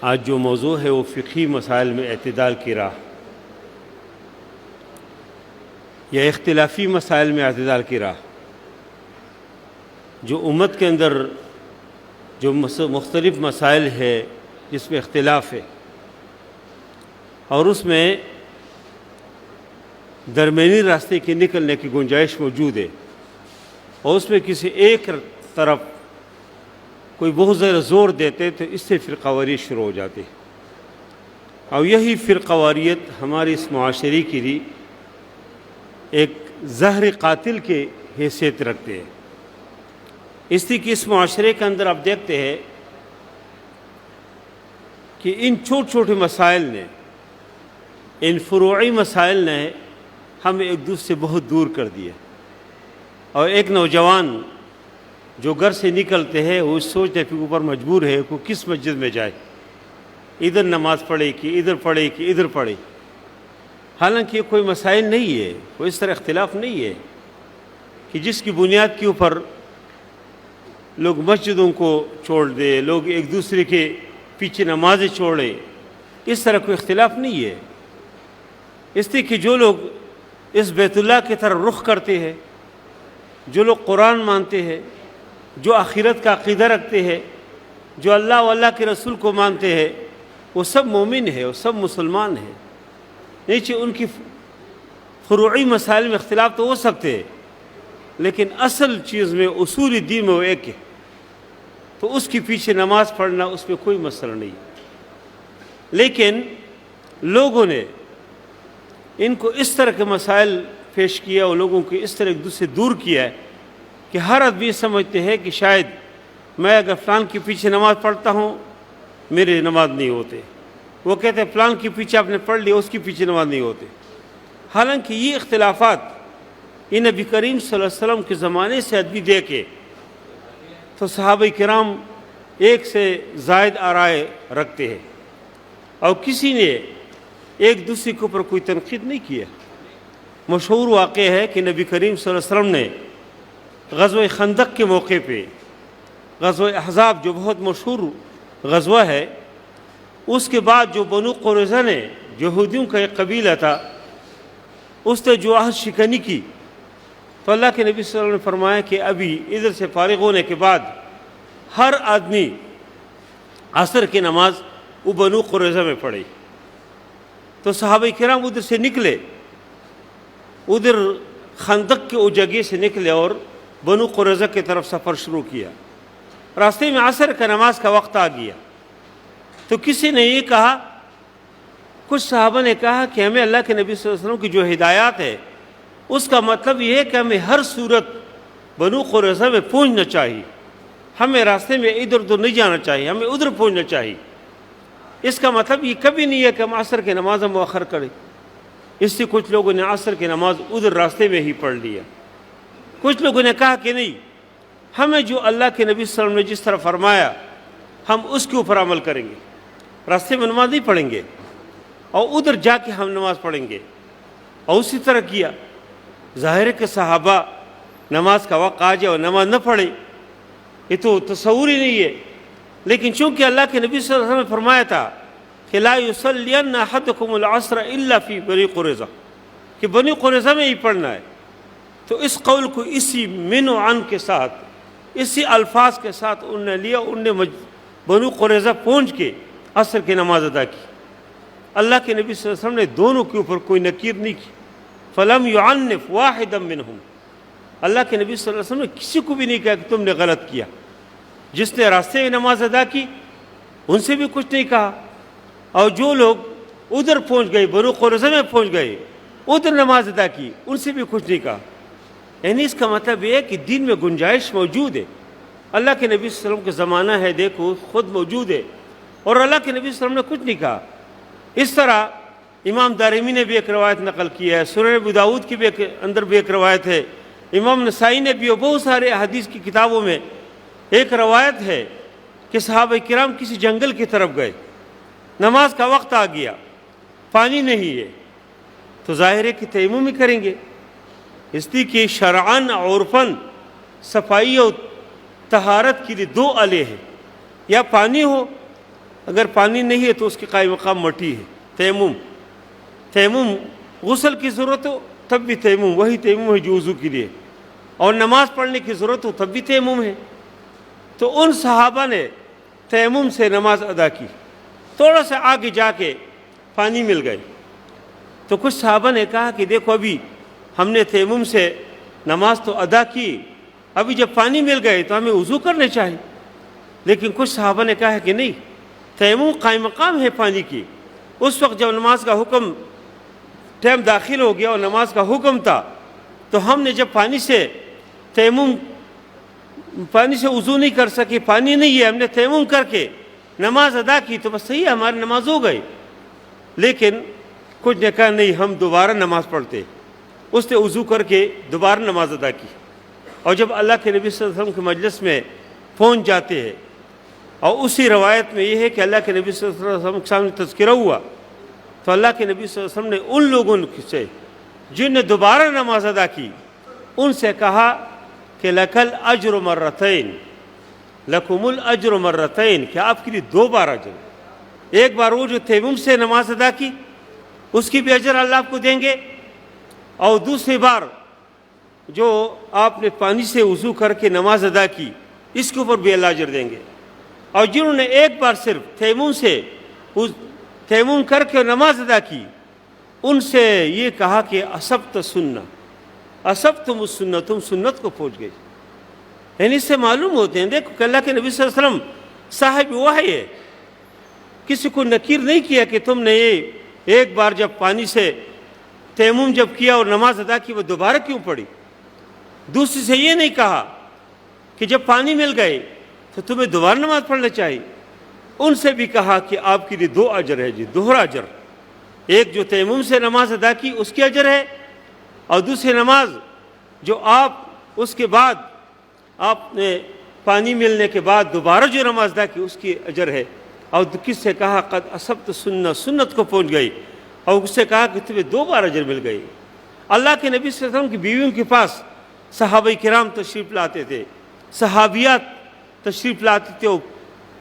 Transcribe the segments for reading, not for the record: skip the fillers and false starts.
آج جو موضوع ہے وہ فقہی مسائل میں اعتدال کی راہ یا اختلافی مسائل میں اعتدال کی راہ. جو امت کے اندر جو مختلف مسائل ہے جس میں اختلاف ہے اور اس میں درمیانی راستے کی نکلنے کی گنجائش موجود ہے اور اس میں کسی ایک طرف کوئی بہت زیادہ زور دیتے تو اس سے فرقہ واریت شروع ہو جاتی ہے اور یہی فرقہ واریت ہماری اس معاشرے کے لیے ایک زہر قاتل کی حیثیت رکھتے ہیں. اس لیے کہ اس معاشرے کے اندر آپ دیکھتے ہیں کہ ان چھوٹے چھوٹے مسائل نے، ان فروعی مسائل نے ہمیں ایک دوسرے سے بہت دور کر دیا. اور ایک نوجوان جو گھر سے نکلتے ہیں وہ سوچنے کے اوپر مجبور ہے کہ کس مسجد میں جائے، ادھر نماز پڑھے کہ ادھر پڑھے کہ ادھر پڑھے. حالانکہ یہ کوئی مسائل نہیں ہے، کوئی اس طرح اختلاف نہیں ہے کہ جس کی بنیاد کے اوپر لوگ مسجدوں کو چھوڑ دے، لوگ ایک دوسرے کے پیچھے نمازیں چھوڑیں. اس طرح کوئی اختلاف نہیں ہے. اس لیے کہ جو لوگ اس بیت اللہ کی طرف رخ کرتے ہیں، جو لوگ قرآن مانتے ہیں، جو آخرت کا عقیدہ رکھتے ہیں، جو اللہ و اللہ کے رسول کو مانتے ہیں، وہ سب مومن ہیں، وہ سب مسلمان ہیں. نیچے ان کی فروعی مسائل میں اختلاف تو ہو سکتے ہیں لیکن اصل چیز میں اصول دین میں وہ ایک ہے. تو اس کے پیچھے نماز پڑھنا اس میں کوئی مسئلہ نہیں. لیکن لوگوں نے ان کو اس طرح کے مسائل پیش کیا اور لوگوں کو اس طرح ایک دوسرے سے دور کیا ہے کہ ہر آدمی سمجھتے ہیں کہ شاید میں اگر فلان کے پیچھے نماز پڑھتا ہوں میرے نماز نہیں ہوتے. وہ کہتے ہیں فلان کے پیچھے آپ نے پڑھ لیا اس کے پیچھے نماز نہیں ہوتے. حالانکہ یہ اختلافات یہ نبی کریم صلی اللہ علیہ وسلم کے زمانے سے آدمی دیکھے تو صحابہ کرام ایک سے زائد آرائے رکھتے ہیں اور کسی نے ایک دوسرے کے اوپر کوئی تنقید نہیں کیا. مشہور واقعہ ہے کہ نبی کریم صلی اللہ علیہ وسلم نے غزوہ خندق کے موقع پہ، غزوہ احزاب جو بہت مشہور غزوہ ہے، اس کے بعد جو بنو قریظہ نے، یہودیوں کا ایک قبیلہ تھا، اس نے جو عہد شکنی کی تو اللہ کے نبی صلی اللہ علیہ وسلم نے فرمایا کہ ابھی ادھر سے فارغ ہونے کے بعد ہر آدمی عصر کی نماز وہ بنو قریظہ میں پڑھے. تو صحابہ کرام ادھر سے نکلے، ادھر خندق کے اس جگہ سے نکلے اور بنو قریظہ کی طرف سفر شروع کیا. راستے میں عصر کا نماز کا وقت آ گیا تو کسی نے یہ کہا، کچھ صحابہ نے کہا کہ ہمیں اللہ کے نبی صلی اللہ علیہ وسلم کی جو ہدایات ہے اس کا مطلب یہ ہے کہ ہمیں ہر صورت بنو قریظہ میں پہنچنا چاہیے، ہمیں راستے میں ادھر ادھر نہیں جانا چاہیے، ہمیں ادھر پہنچنا چاہیے. اس کا مطلب یہ کبھی نہیں ہے کہ ہم عصر کی نماز مؤخر کریں. اس سے کچھ لوگوں نے عصر کی نماز ادھر راستے میں ہی پڑھ لیا. کچھ لوگوں نے کہا کہ نہیں، ہمیں جو اللہ کے نبی صلی اللہ علیہ وسلم نے جس طرح فرمایا ہم اس کے اوپر عمل کریں گے، راستے میں نماز نہیں پڑھیں گے اور ادھر جا کے ہم نماز پڑھیں گے. اور اسی طرح کیا. ظاہر کہ صحابہ نماز کا وقت آ جائے اور نماز نہ پڑھے یہ تو تصور ہی نہیں ہے. لیکن چونکہ اللہ کے نبی صلی اللہ علیہ وسلم نے فرمایا تھا کہ لا یصلین احدکم العصر الا فی بنی قریظہ، کہ بنی قریظہ میں ہی پڑھنا ہے، تو اس قول کو اسی من و عن کے ساتھ، اسی الفاظ کے ساتھ انہوں نے لیا. انہوں نے بنو قریظہ پہنچ کے عصر کی نماز ادا کی. اللہ کے نبی صلی اللہ علیہ وسلم نے دونوں کے اوپر کوئی نکیر نہیں کی. فلم یعنف واحدا منہم، اللہ کے نبی صلی اللہ علیہ وسلم نے کسی کو بھی نہیں کہا کہ تم نے غلط کیا. جس نے راستے میں نماز ادا کی ان سے بھی کچھ نہیں کہا اور جو لوگ ادھر پہنچ گئے، بنو قریظہ میں پہنچ گئے، ادھر نماز ادا کی، ان سے بھی کچھ نہیں کہا. یعنی اس کا مطلب یہ ہے کہ دین میں گنجائش موجود ہے. اللہ کے نبی صلی اللہ علیہ وسلم کا زمانہ ہے، دیکھو خود موجود ہے اور اللہ کے نبی صلی اللہ علیہ وسلم نے کچھ نہیں کہا. اس طرح امام دارمی نے بھی ایک روایت نقل کیا ہے، سنن ابو داؤد کی بھی اندر بھی ایک روایت ہے، امام نسائی نے بھی بہت سارے حدیث کی کتابوں میں ایک روایت ہے کہ صحابہ کرام کسی جنگل کی طرف گئے، نماز کا وقت آ گیا، پانی نہیں ہے، تو ظاہر ہے کہ تیمم ہی کریں گے. اس لیے کہ شرعاً عرفاً صفائی اور طہارت کے لیے دو آلے ہیں، یا پانی ہو اگر پانی نہیں ہے تو اس کے قائم مقام مٹی ہے۔ تیمم غسل کی ضرورت ہو تب بھی تیمم وہی تیمم ہے جو وضو کے لیے، اور نماز پڑھنے کی ضرورت ہو تب بھی تیمم ہے۔ تو ان صحابہ نے تیمم سے نماز ادا کی، تھوڑا سا آگے جا کے پانی مل گئے تو کچھ صحابہ نے کہا کہ دیکھو ابھی ہم نے تیمم سے نماز تو ادا کی، ابھی جب پانی مل گئے تو ہمیں وضو کرنے چاہیے۔ لیکن کچھ صحابہ نے کہا کہ نہیں، تیمم قائم مقام ہے پانی کی۔ اس وقت جب نماز کا حکم ٹائم داخل ہو گیا اور نماز کا حکم تھا تو ہم نے جب پانی سے وضو نہیں کر سکے، پانی نہیں ہے، ہم نے تیمم کر کے نماز ادا کی تو بس صحیح ہے، ہماری نماز ہو گئی۔ لیکن کچھ نے کہا نہیں، ہم دوبارہ نماز پڑھتے۔ اس نے وضو کر کے دوبارہ نماز ادا کی، اور جب اللہ کے نبی صلی اللہ علیہ وسلم کے مجلس میں پہنچ جاتے ہیں، اور اسی روایت میں یہ ہے کہ اللہ کے نبی صلی اللہ علیہ وسلم کے سامنے تذکرہ ہوا تو اللہ کے نبی صلی اللہ علیہ وسلم نے ان لوگوں سے جن نے دوبارہ نماز ادا کی ان سے کہا کہ لکل اجر مرتین، لکم الاجر مرتین، کہ آپ کے لیے 2 بار اجر، ایک بار وہ جو تیمم سے نماز ادا کی اس کی بھی اجر اللہ آپ کو دیں گے، اور دوسری بار جو آپ نے پانی سے وضو کر کے نماز ادا کی اس کے اوپر بھی اللہ اجر دیں گے۔ اور جنہوں نے ایک بار صرف تیمم کر کے نماز ادا کی ان سے یہ کہا کہ اصبت سنہ، اصبتم السنہ، تم سنت کو پہنچ گئے۔ یعنی اس سے معلوم ہوتے ہیں دیکھو کہ اللہ کے نبی صلی اللہ علیہ وسلم صاحب وحی ہے، کسی کو نکیر نہیں کیا کہ تم نے یہ ایک بار جب پانی سے تیمم جب کیا اور نماز ادا کی وہ دوبارہ کیوں پڑھی۔ دوسری سے یہ نہیں کہا کہ جب پانی مل گئے تو تمہیں دوبارہ نماز پڑھنا چاہیے۔ ان سے بھی کہا کہ آپ کے لیے 2 اجر ہے، دوہرا اجر، ایک جو تیمم سے نماز ادا کی اس کی اجر ہے، اور دوسری نماز جو آپ اس کے بعد آپ نے پانی ملنے کے بعد دوبارہ جو نماز ادا کی اس کی اجر ہے۔ اور کس سے کہا قد اصبت سنہ، سنت کو پہنچ گئی، اور اس سے کہا کہ تمہیں 2 بار اجر مل گئی۔ اللہ کے نبی صلی اللہ علیہ وسلم کی بیویوں کے پاس صحابہ کرام تشریف لاتے تھے، صحابیات تشریف لاتے تھے، وہ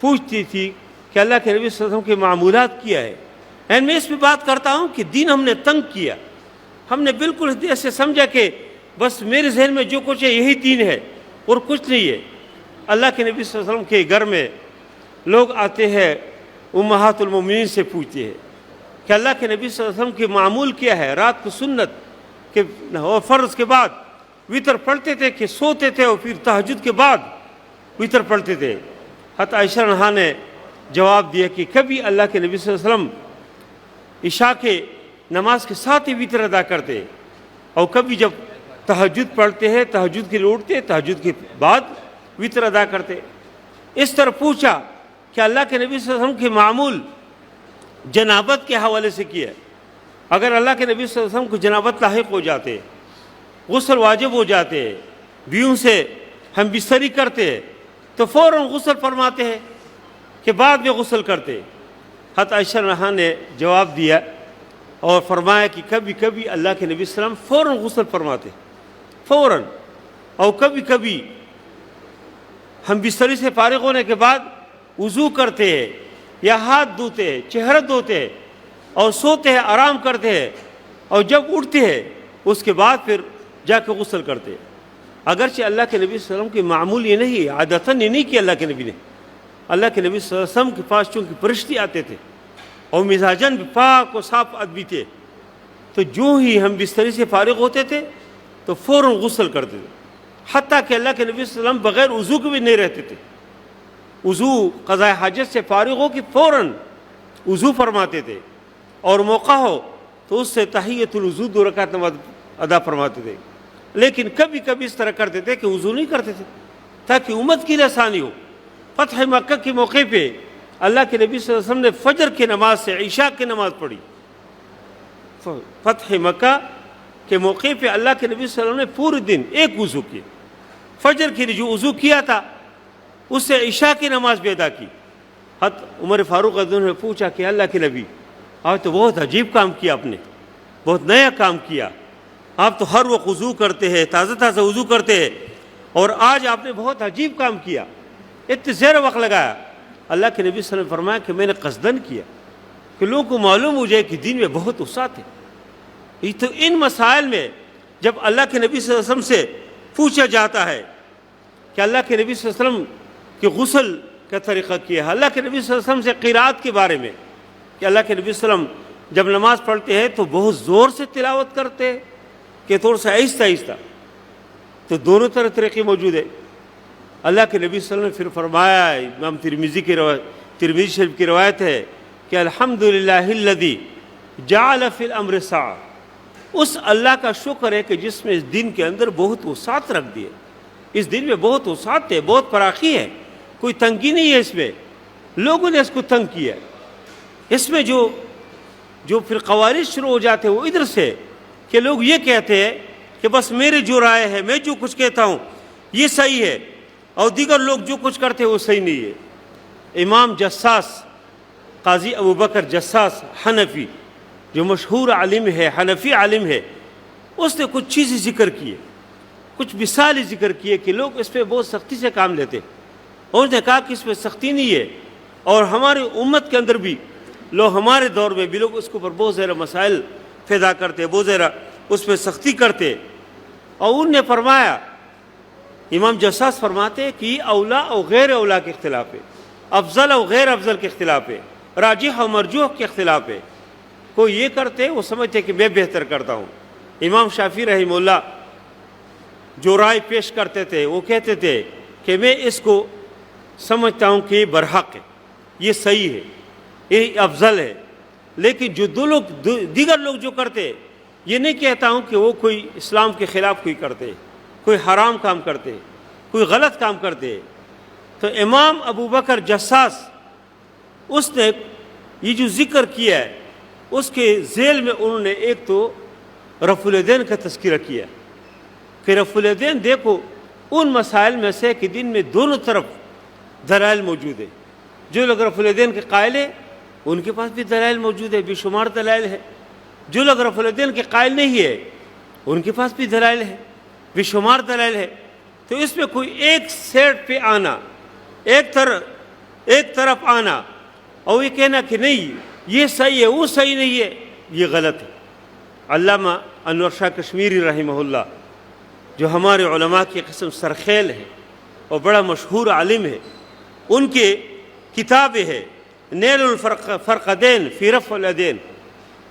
پوچھتی تھی کہ اللہ کے نبی صلی اللہ علیہ وسلم کے معمولات کیا ہے۔ میں اس پہ بات کرتا ہوں کہ دین ہم نے تنگ کیا، ہم نے بالکل ایسے سمجھا کہ بس میرے ذہن میں جو کچھ ہے یہی دین ہے اور کچھ نہیں ہے۔ اللہ کے نبی صلی اللہ علیہ وسلم کے گھر میں لوگ آتے ہیں، امہات المومنین سے پوچھتے ہیں کہ اللہ کے نبی صلی اللہ علیہ وسلم کے معمول کیا ہے، رات کو سنت کے اور فرض کے بعد وتر پڑھتے تھے کہ سوتے تھے اور پھر تہجد کے بعد وتر پڑھتے تھے۔ حضرت عائشہ رضی نے جواب دیا کہ کبھی اللہ کے نبی صلی اللہ علیہ وسلم عشاء کے نماز کے ساتھ ہی وتر ادا کرتے، اور کبھی جب تہجد پڑھتے ہیں تہجد کے لیے اٹھتے، تہجد کے بعد وتر ادا کرتے۔ اس طرح پوچھا کہ اللہ کے نبی صلی اللہ علیہ وسلم کے معمول جنابت کے حوالے سے کیا ہے، اگر اللہ کے نبی صلی اللہ علیہ وسلم کو جنابت لاحق ہو جاتے، غسل واجب ہو جاتے، بیووں سے ہم بستری کرتے تو فوراً غسل فرماتے ہیں کہ بعد میں غسل کرتے۔ حضرت عائشہ رضی نے جواب دیا اور فرمایا کہ کبھی کبھی اللہ کے نبی صلی اللہ علیہ وسلم فوراً غسل فرماتے، فوراً، اور کبھی کبھی ہم بستری سے فارغ ہونے کے بعد وضو کرتے ہیں یا ہاتھ دھوتے ہیں، چہرہ دھوتے ہیں اور سوتے ہیں، آرام کرتے ہیں، اور جب اٹھتے ہیں اس کے بعد پھر جا کے غسل کرتے ہیں۔ اگرچہ اللہ کے نبی صلی اللہ علیہ وسلم کی معمول یہ نہیں ہے، عادتاً یہ نہیں کیا اللہ کے نبی نے۔ اللہ کے نبی صلی اللہ علیہ وسلم کے پاس چونکہ فرشتے آتے تھے اور مزاجاً بھی پاک و صاف آدمی تھے، تو جو ہی ہم بستری سے فارغ ہوتے تھے تو فوراً غسل کرتے تھے، حتیٰ کہ اللہ کے نبی صلی اللہ علیہ وسلم بغیر وضو کے بھی نہیں رہتے تھے۔ وضو قضاء حاجت سے فارغ ہو کہ فوراً وضو فرماتے تھے، اور موقع ہو تو اس سے تحیۃ الوضو 2 رکعت نماز ادا فرماتے تھے۔ لیکن کبھی کبھی اس طرح کرتے تھے کہ وضو نہیں کرتے تھے تاکہ امت کی لیے آسانی ہو۔ فتح مکہ کے موقع پہ اللہ کے نبی صلی اللہ علیہ وسلم نے فجر کی نماز سے عشاء کی نماز پڑھی۔ فتح مکہ کے موقع پہ اللہ کے نبی صلی اللہ علیہ وسلم نے پورے دن ایک وضو کیا، فجر کے لیے جو وضو کیا تھا اس سے عشاء کی نماز بھی ادا کی۔ حضرت عمر فاروق رضی اللہ عنہ نے پوچھا کہ اللہ کے نبی آپ تو بہت عجیب کام کیا، آپ نے بہت نیا کام کیا، آپ تو ہر وقت وضو کرتے ہیں، تازہ تازہ وضو کرتے ہیں، اور آج آپ نے بہت عجیب کام کیا، اتنے زیر وقت لگایا۔ اللہ کے نبی صلی اللہ علیہ وسلم نے فرمایا کہ میں نے قصدن کیا کہ لوگوں کو معلوم ہو جائے کہ دین میں بہت وسعت ہے. یہ تو ان مسائل میں جب اللہ کے نبی صلی اللہ علیہ وسلم سے پوچھا جاتا ہے کہ اللہ کے نبی صلی اللہ علیہ وسلم کے غسل کا طریقہ کیا ہے, اللہ کے نبی صلی اللہ علیہ وسلم سے قرات کے بارے میں کہ اللہ کے نبی صلی اللہ علیہ وسلم جب نماز پڑھتے ہیں تو بہت زور سے تلاوت کرتے ہیں کہ تھوڑا سا آہستہ آہستہ, تو دونوں طرح طریقے موجود ہیں. اللہ کے نبی صلی اللہ علیہ وسلم نے پھر فرمایا, امام ترمذی شریف کی روایت ہے کہ الحمدللہ الذی جعل فی الامر سعہ, اس اللہ کا شکر ہے کہ جس میں اس دن کے اندر بہت وسعت رکھ دی ہے. اس دن میں بہت وسعت ہے, بہت فراخی ہے, کوئی تنگی نہیں ہے اس میں. لوگوں نے اس کو تنگ کیا ہے. اس میں جو پھر قوارث شروع ہو جاتے ہیں وہ ادھر سے کہ لوگ یہ کہتے ہیں کہ بس میری جو رائے ہے, میں جو کچھ کہتا ہوں یہ صحیح ہے, اور دیگر لوگ جو کچھ کرتے ہیں وہ صحیح نہیں ہے. امام جساس, قاضی ابو بکر جساس حنفی, جو مشہور عالم ہے, حنفی عالم ہے, اس نے کچھ چیزیں ذکر کیے, کچھ مثالیں ذکر کیے کہ لوگ اس پہ بہت سختی سے کام لیتے, اور اس نے کہا کہ اس پہ سختی نہیں ہے, اور ہماری امت کے اندر بھی لوگ, ہمارے دور میں بھی لوگ اس کے اوپر بہت زیادہ مسائل پیدا کرتے, بہت زیادہ اس پہ سختی کرتے. اور انہوں نے فرمایا, امام جساس فرماتے ہیں کہ یہ اولا اور غیر اولا کے اختلاف ہے, افضل اور غیر افضل کے اختلاف ہے, راجح اور مرجوح کے اختلاف ہے. کوئی یہ کرتے وہ سمجھتے کہ میں بہتر کرتا ہوں. امام شافعی رحمہ اللہ جو رائے پیش کرتے تھے وہ کہتے تھے کہ میں اس کو سمجھتا ہوں کہ یہ برحق ہے, یہ صحیح ہے, یہ افضل ہے. لیکن جو دیگر لوگ جو کرتے, یہ نہیں کہتا ہوں کہ وہ کوئی اسلام کے خلاف کوئی کرتے, کوئی حرام کام کرتے, کوئی غلط کام کرتے. تو امام ابو بکر جساس اس نے یہ جو ذکر کیا ہے اس کے ذیل میں انہوں نے ایک تو رفع الیدین کا تذکرہ کیا کہ رفع الیدین دیکھو ان مسائل میں سے کہ دن میں دونوں طرف دلائل موجود ہے. جو لوگ رفع الیدین کے قائل ہیں ان کے پاس بھی دلائل موجود ہے, بے شمار دلائل ہے. جو لوگ رفع الیدین کے قائل نہیں ہے ان کے پاس بھی دلائل ہے, بے شمار دلائل ہے. تو اس میں کوئی ایک سیٹ پہ آنا, ایک طرف آنا اور یہ کہنا کہ نہیں یہ صحیح ہے وہ صحیح نہیں ہے, یہ غلط ہے. علامہ انور شاہ کشمیری رحمہ اللہ جو ہمارے علماء کی قسم سرخیل ہے اور بڑا مشہور عالم ہے, ان کے کتاب ہے نیل الفرقدین فی رفع الیدین,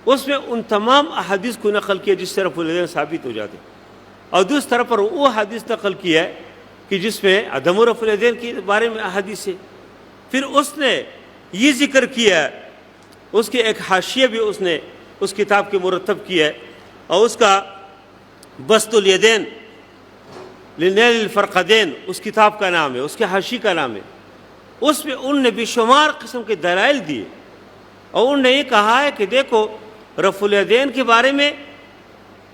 اس میں ان تمام احادیث کو نقل کیا جس سے رفع الیدین ثابت ہو جاتے, اور دوسری طرف پر وہ حدیث نقل کیا ہے کہ جس میں عدم رفع الیدین کے بارے میں احادیث ہے. پھر اس نے یہ ذکر کیا ہے, اس کے ایک حاشیہ بھی اس نے اس کتاب کے مرتب کیا ہے, اور اس کا بسط الیدین لنیل الفرقدین اس کتاب کا نام ہے, اس کے حاشی کا نام ہے. اس میں ان نے بے شمار قسم کے دلائل دیے, اور انہوں نے یہ کہا ہے کہ دیکھو رفع الیدین کے بارے میں,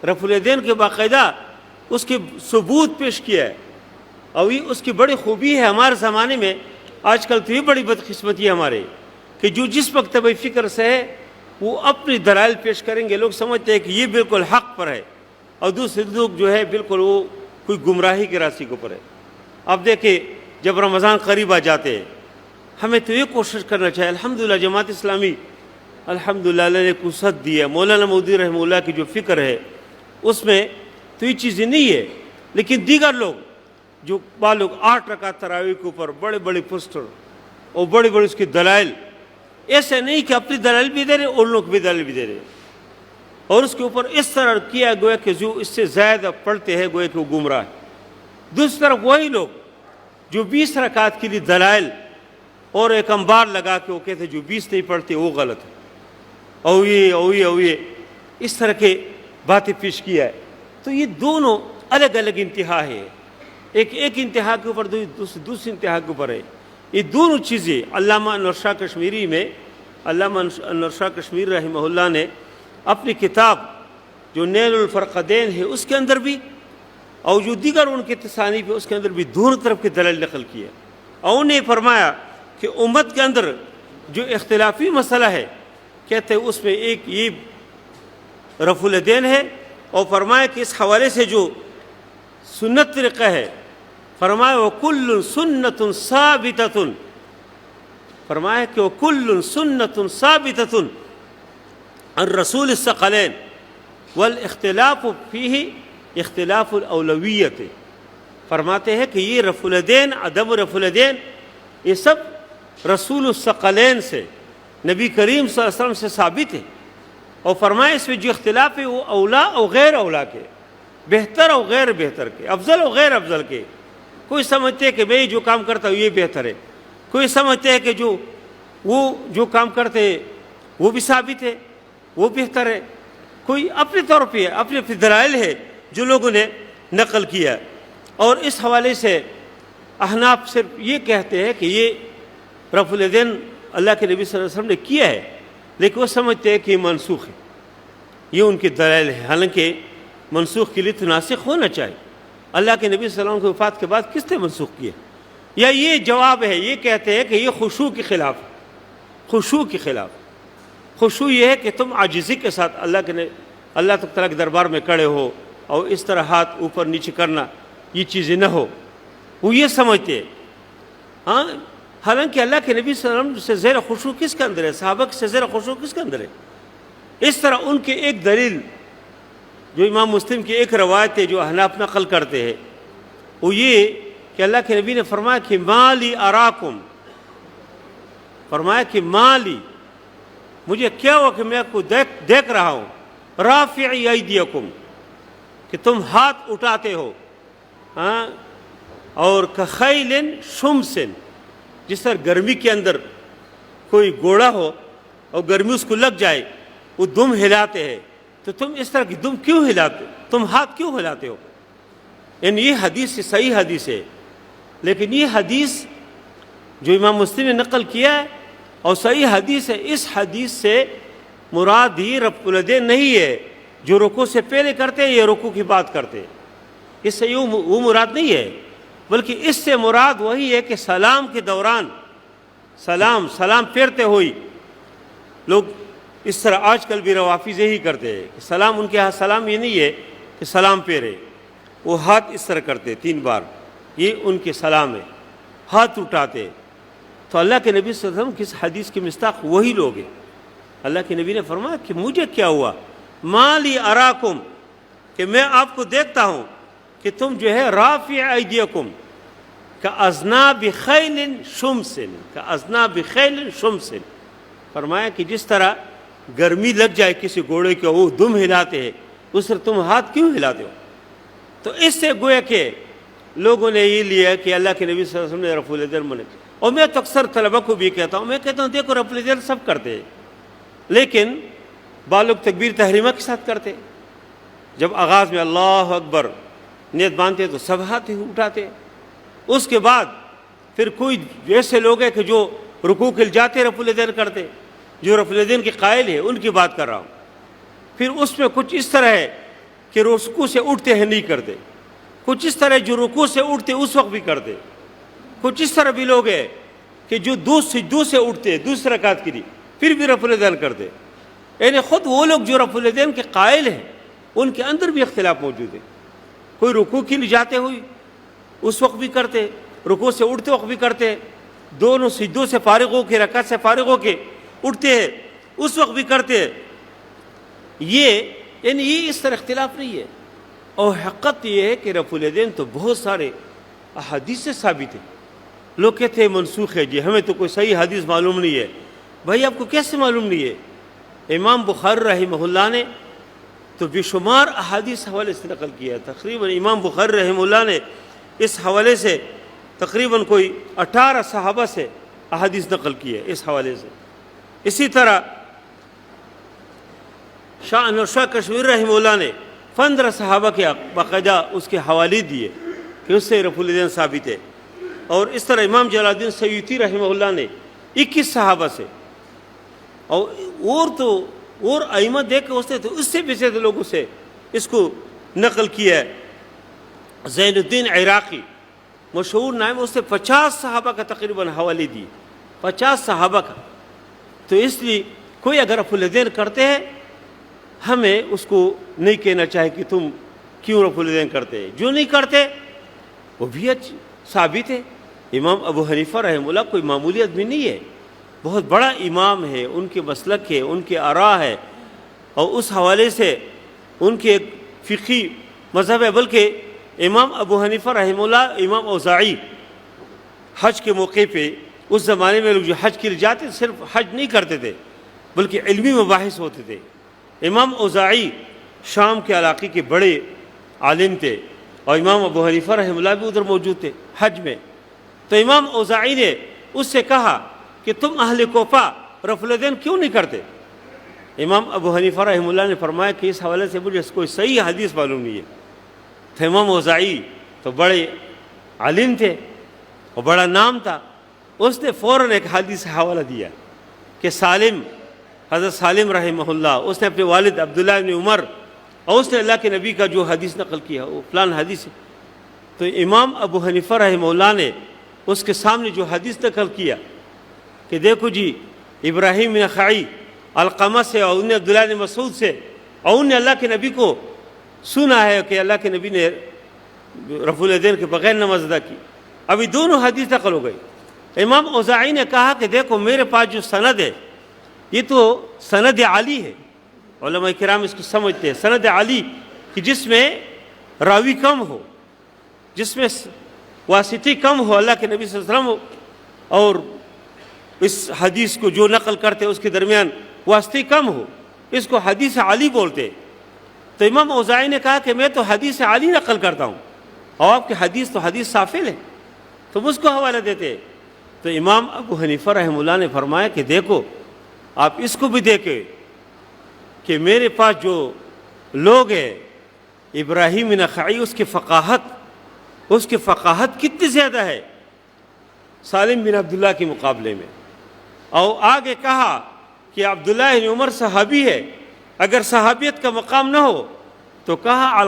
رفع الیدین کے باقاعدہ اس کے ثبوت پیش کیا ہے, اور یہ اس کی بڑی خوبی ہے. ہمارے زمانے میں آج کل تو یہ بڑی بدقسمتی ہے ہمارے کہ جو جس مکتبہ فکر سے ہے وہ اپنی دلائل پیش کریں گے, لوگ سمجھتے ہیں کہ یہ بالکل حق پر ہے, اور دوسرے لوگ جو ہے بالکل وہ کوئی گمراہی کے راستے کے اوپر ہے. اب دیکھیں جب رمضان قریب آ جاتے ہیں ہمیں تو یہ کوشش کرنا چاہیے, الحمدللہ جماعت اسلامی الحمدللہ اللہ نے وسعت دی ہے. مولانا مودودی رحمہ اللہ کی جو فکر ہے اس میں تو یہ چیزیں نہیں ہے, لیکن دیگر لوگ جو لوگ 8 رکعت تراویح کے اوپر بڑے بڑے پوسٹر اور بڑے بڑے اس کی دلائل, ایسے نہیں کہ اپنی دلائل بھی دے رہے اور لوگ بھی دلائل بھی دے رہے, اور اس کے اوپر اس طرح کیا گویا کہ جو اس سے زیادہ پڑھتے ہیں گویا کہ وہ گمراہ ہے. دوسری طرف وہی لوگ جو 20 رکعت کے لیے دلائل اور ایک انبار لگا کے وہ کہتے ہیں جو 20 نہیں پڑھتے وہ غلط ہے, اور یہ اس طرح کے باتیں پیش کیا ہے. تو یہ دونوں الگ الگ انتہا ہے, ایک انتہا کے اوپر دوسری انتہا کے اوپر ہے. یہ دونوں چیزیں علامہ انور شاہ کشمیری میں, علامہ انور شاہ کشمیری رحمہ اللہ نے اپنی کتاب جو نیل الفرقدین ہے اس کے اندر بھی, اور جو دیگر ان کے تصانیف ہے اس کے اندر بھی دونوں طرف کے دلائل نقل کیا, اور انہوں نے فرمایا کہ امت کے اندر جو اختلافی مسئلہ ہے کہتے ہیں اس میں ایک یہ رفع الیدین ہے, اور فرمایا کہ اس حوالے سے جو سنت طریقہ ہے, فرمایا وَكُلُّ سُنَّةٌ ثَابِتَةٌ فرمایا کہ وَكُلٌّ سُنَّةٌ ثَابِتَةٌ عن رسول الثقلین والاختلاف فیہ اختلاف الاولویت. فرماتے ہیں کہ یہ رفع الیدین، عدم رفع الیدین، یہ سب رسول الثقلین سے، نبی کریم صلی اللہ علیہ وسلم سے ثابت ہے. اور فرمایا اس میں جو اختلاف ہے وہ اولا اور غیر اولا کے، بہتر اور غیر بہتر کے، افضل اور غیر افضل کے. کوئی سمجھتے ہے کہ میں جو کام کرتا ہوں یہ بہتر ہے، کوئی سمجھتے ہے کہ جو کام کرتے ہیں وہ بھی ثابت ہے، وہ بہتر ہے. کوئی اپنے طور پہ اپنے دلائل ہے جو لوگوں نے نقل کیا. اور اس حوالے سے احناف صرف یہ کہتے ہیں کہ یہ رفع الیدین اللہ کے نبی صلی اللہ علیہ وسلم نے کیا ہے، لیکن وہ سمجھتے ہیں کہ یہ منسوخ ہے. یہ ان کی دلائل ہے، حالانکہ منسوخ کے لیے تو ناسخ ہونا چاہیے. اللہ کے نبی صلی اللہ علیہ وسلم کی وفات کے بعد کس نے منسوخ کیا؟ یا یہ جواب ہے، یہ کہتے ہیں کہ یہ خشوع کے خلاف، خشوع کے خلاف. خشوع یہ ہے کہ تم عاجزی کے ساتھ اللہ تعالیٰ کے دربار میں کھڑے ہو اور اس طرح ہاتھ اوپر نیچے کرنا، یہ چیزیں نہ ہو. وہ یہ سمجھتے ہیں. ہاں، حالانکہ اللہ کے نبی صلی اللہ علیہ وسلم سے زیر خشوع کس کے اندر ہے؟ صحابہ سے زیر خشوع کس کے اندر ہے؟ اس طرح ان کے ایک دلیل جو امام مسلم کی ایک روایت ہے جو احناف نقل کرتے ہیں، وہ یہ کہ اللہ کے نبی نے فرمایا کہ مالی اراکم، فرمایا کہ مالی، مجھے کیا ہوا کہ میں آپ کو دیکھ رہا ہوں، رافعی ایدیکم، کہ تم ہاتھ اٹھاتے ہو، ہاں، اور کخیل شمسن، جس طرح گرمی کے اندر کوئی گھوڑا ہو اور گرمی اس کو لگ جائے وہ دم ہلاتے ہیں، تو تم اس طرح کی دم کیوں ہلاتے، تم ہاتھ کیوں ہلاتے ہو؟ یعنی یہ حدیث صحیح حدیث ہے، لیکن یہ حدیث جو امام مسلم نے نقل کیا ہے اور صحیح حدیث ہے، اس حدیث سے مراد ہی رفع الیدین نہیں ہے جو رکوع سے پہلے کرتے ہیں یا رکوع کی بات کرتے ہیں. اس سے وہ مراد نہیں ہے، بلکہ اس سے مراد وہی ہے کہ سلام کے دوران سلام پھیرتے ہوئی، لوگ اس طرح آج کل بھی روافظ یہی کرتے ہیں کہ سلام، ان کے ہاں سلام یہ نہیں ہے کہ سلام پھیرے، وہ ہاتھ اس طرح کرتے 3 بار، یہ ان کے سلام ہے، ہاتھ اٹھاتے. تو اللہ کے نبی صلی اللہ علیہ وسلم کس حدیث کے مصداق وہی لوگ ہیں. اللہ کے نبی نے فرمایا کہ مجھے کیا ہوا، مالی اراکم، کہ میں آپ کو دیکھتا ہوں کہ تم جو ہے رافع ایدیکم کاذناب خیل شمسن، کاذناب خیل شمسن. فرمایا کہ جس طرح گرمی لگ جائے کسی گھوڑے کے وہ دم ہلاتے ہیں، اس طرح تم ہاتھ کیوں ہلاتے ہو؟ تو اس سے گویا کہ لوگوں نے یہ لیا کہ اللہ کے نبی صلی اللہ علیہ وسلم نے رفع الیدین منع. اور میں تو اکثر طلبہ کو بھی کہتا ہوں، میں کہتا ہوں دیکھو رفع الیدین سب کرتے ہیں، لیکن بعض لوگ تکبیر تحریمہ کے ساتھ کرتے. جب آغاز میں اللہ اکبر نیت باندھتے تو سب ہاتھ اٹھاتے. اس کے بعد پھر کوئی ایسے لوگ ہیں کہ جو رکوع کے جاتے رفع الیدین کرتے، جو رفع الیدین کے قائل ہے ان کی بات کر رہا ہوں. پھر اس میں کچھ اس طرح ہے کہ رکوع سے اٹھتے ہیں نہیں کرتے، کچھ اس طرح جو رکوع سے اٹھتے اس وقت بھی کرتے، کچھ اس طرح بھی لوگ ہیں کہ جو سجدوں سے اٹھتے دوسری رکعت کے لیے پھر بھی رفع الیدین کرتے. یعنی خود وہ لوگ جو رفع الیدین کے قائل ہیں ان کے اندر بھی اختلاف موجود ہے. کوئی رکوع کے لیے جاتے ہوئے اس وقت بھی کرتے، رکوع سے اٹھتے وقت بھی کرتے، دونوں سجدوں سے فارغ ہو کے رکعت سے فارغ ہو کے اٹھتے ہیں اس وقت بھی کرتے. یعنی یہ اس طرح اختلاف نہیں ہے. اور حقیقت یہ ہے کہ رفع الیدین تو بہت سارے احادیث سے ثابت ہے. لوگ کہتے ہیں منسوخ ہے، جی ہمیں تو کوئی صحیح حدیث معلوم نہیں ہے. بھائی آپ کو کیسے معلوم نہیں ہے؟ امام بخاری رحمہ اللہ نے تو بے شمار احادیث حوالے سے نقل کیا ہے. تقریباً امام بخاری رحمہ اللہ نے اس حوالے سے تقریباً کوئی 18 صحابہ سے احادیث نقل کی ہے اس حوالے سے. اسی طرح شاہ کشمیر رحمہ اللہ نے 15 صحابہ کے باقاعدہ اس کے حوالے دیے کہ اس سے رفع الیدین ثابت ہے. اور اس طرح امام جلال الدین سیوطی رحمہ اللہ نے 21 صحابہ سے، اور ائمہ دیکھ کے ہوتے تو اس سے بھی زیادہ لوگوں سے اس کو نقل کیا ہے. زین الدین عراقی مشہور نام، اس سے 50 صحابہ کا تقریباً حوالے دیے، 50 صحابہ کا. تو اس لیے کوئی اگر رفع الیدین کرتے ہیں ہمیں اس کو نہیں کہنا چاہے کہ تم کیوں رفع الیدین کرتے ہیں. جو نہیں کرتے وہ بھی ثابت ہے. امام ابو حنیفہ رحمہ اللہ کوئی معمولی آدمی نہیں ہے. بہت بڑا امام ہے، ان کے مسلک ہے، ان کے آراء ہے، اور اس حوالے سے ان کے ایک فقہی مذہب ہے۔ بلکہ امام ابو حنیفہ رحمہ اللہ، امام اوزاعی حج کے موقع پہ اس زمانے میں لوگ جو حج کے لیے جاتے صرف حج نہیں کرتے تھے بلکہ علمی مباحث ہوتے تھے۔ امام اوزاعی شام کے علاقے کے بڑے عالم تھے، اور امام ابو حنیفہ رحمہ اللہ بھی ادھر موجود تھے حج میں۔ تو امام اوزاعی نے اس سے کہا کہ تم اہل کوفہ رفع الیدین کیوں نہیں کرتے؟ امام ابو حنیفہ رحمہ اللہ نے فرمایا کہ اس حوالے سے مجھے کوئی صحیح حدیث معلوم نہیں ہے۔ تو امام اوزاعی تو بڑے عالم تھے اور بڑا نام تھا، اس نے فوراً ایک حدیث حوالہ دیا کہ سالم، حضرت سالم رحمہ اللہ، اس نے اپنے والد عبداللہ بن عمر، اور اس نے اللہ کے نبی کا جو حدیث نقل کیا وہ فلان حدیث ہے۔ تو امام ابو حنیفہ رحمہ اللہ نے اس کے سامنے جو حدیث نقل کیا کہ دیکھو جی، ابراہیم نخعی علقمہ سے، اور انہیں عبداللہ بن مسعود سے، اور انہیں اللہ کے نبی کو سنا ہے کہ اللہ کے نبی نے رفع الیدین کے بغیر نماز ادا کی۔ ابھی دونوں حدیث نقل ہو گئی۔ امام اوزاعی نے کہا کہ دیکھو میرے پاس جو سند ہے یہ تو سند عالی ہے، علماء کرام اس کو سمجھتے ہیں، سند عالی کہ جس میں راوی کم ہو، جس میں واسطی کم ہو، اللہ کے نبی صلی اللہ علیہ وسلم اور اس حدیث کو جو نقل کرتے اس کے درمیان واسطی کم ہو، اس کو حدیث عالی بولتے۔ تو امام اوزاعی نے کہا کہ میں تو حدیث عالی نقل کرتا ہوں، اور آپ کی حدیث تو حدیث سافل ہے، تم اس کو حوالہ دیتے۔ تو امام ابو حنیفہ رحمہ اللہ نے فرمایا کہ دیکھو آپ اس کو بھی دیکھیں کہ میرے پاس جو لوگ ہیں ابراہیم نخعی، اس کی فقاہت کتنی زیادہ ہے سالم بن عبداللہ کے مقابلے میں۔ اور آگے کہا کہ عبداللہ بن عمر صحابی ہے، اگر صحابیت کا مقام نہ ہو تو کہا